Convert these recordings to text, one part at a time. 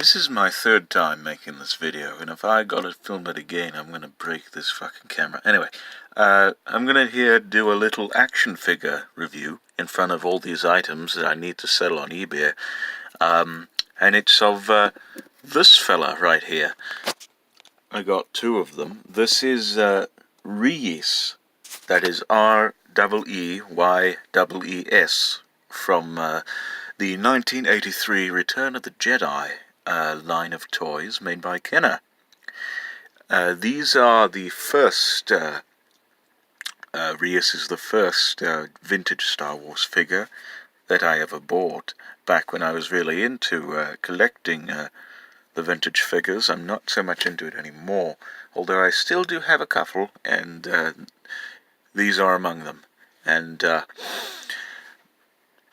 This is my third time making this video, and if I gotta film it again, I'm gonna break this fucking camera. Anyway, I'm gonna here do a little action figure review in front of all these items that I need to sell on eBay. And it's of this fella right here. I got two of them. This is Yees, that is R-E-E-Y-E-E-S, from the 1983 Return of the Jedi line of toys made by Kenner. These are the first, Reus is the first vintage Star Wars figure that I ever bought, back when I was really into collecting the vintage figures. I'm not so much into it anymore, although I still do have a couple, and these are among them. And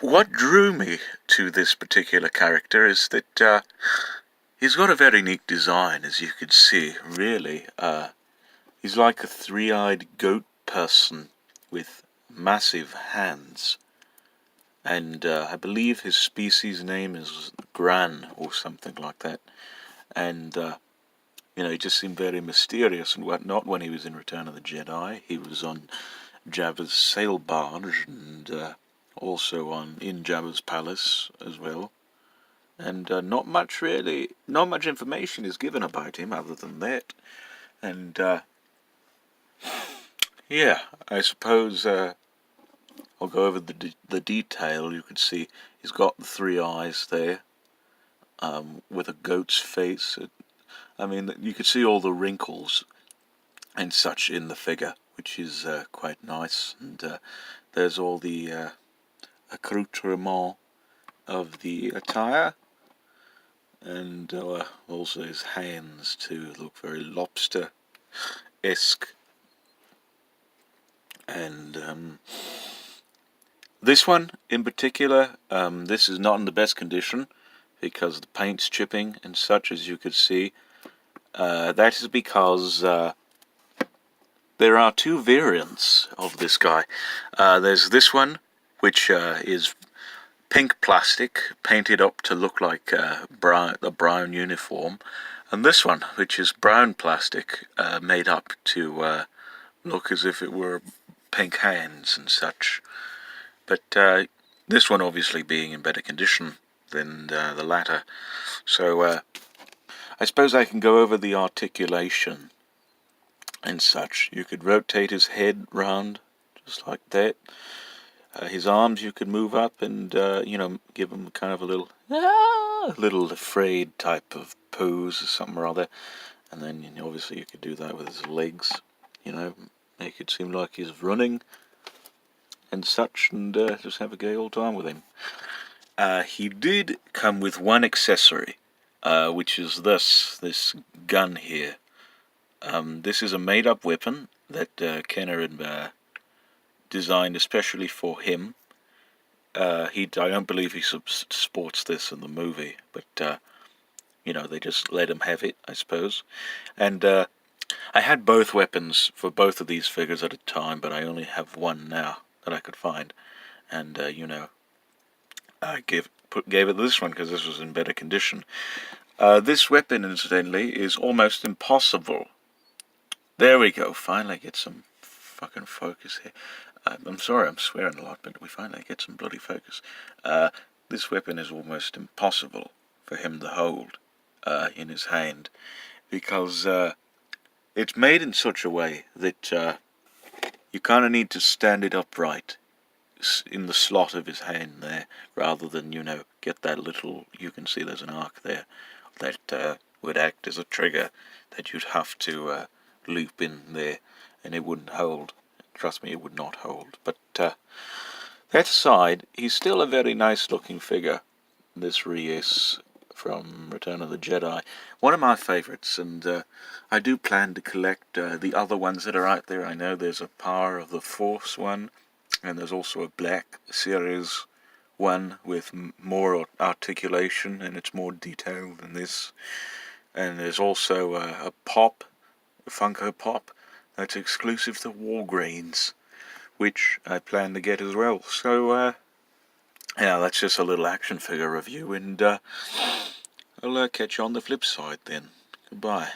what drew me to this particular character is that he's got a very unique design, as you could see, really. He's like a three-eyed goat person with massive hands. And I believe his species name is Gran, or something like that. And, he just seemed very mysterious and whatnot when he was in Return of the Jedi. He was on Jabba's sail barge, and also in Jabba's palace as well. And not much information is given about him other than that. And yeah, I suppose I'll go over the detail. You can see he's got the three eyes there, with a goat's face. You could see all the wrinkles and such in the figure, which is quite nice. And there's all the accoutrement of the attire, and also his hands too look very lobster-esque. And this one in particular, this is not in the best condition because the paint's chipping and such, as you could see. That is because there are two variants of this guy. There's this one, which is pink plastic, painted up to look like a brown uniform, and this one, which is brown plastic, made up to look as if it were pink hands and such. But this one obviously being in better condition than the latter. So I suppose I can go over the articulation and such. You could rotate his head round, just like that. His arms you could move up and, give him kind of a little afraid type of pose or something or other. And then obviously you could do that with his legs, make it seem like he's running and such, and just have a gay old time with him. He did come with one accessory, which is this gun here. This is a made-up weapon that Kenner had designed especially for him. I don't believe he sports this in the movie, but they just let him have it, I suppose. And I had both weapons for both of these figures at a time, but I only have one now that I could find. And I gave it this one because this was in better condition. This weapon, incidentally, is almost impossible. There we go. Finally get some fucking focus here. I'm sorry, I'm swearing a lot, but we finally get some bloody focus. This weapon is almost impossible for him to hold in his hand, because it's made in such a way that you kind of need to stand it upright in the slot of his hand there, rather than, get that little, you can see there's an arc there, that would act as a trigger that you'd have to loop in there, and it wouldn't hold. Trust me, it would not hold. But that aside, he's still a very nice looking figure, this Reus from Return of the Jedi. One of my favourites, and I do plan to collect the other ones that are out there. I know there's a Power of the Force one, and there's also a Black Series one with more articulation, and it's more detailed than this. And there's also a Funko Pop, that's exclusive to Wargrains, which I plan to get as well. So, that's just a little action figure review, and I'll catch you on the flip side then. Goodbye.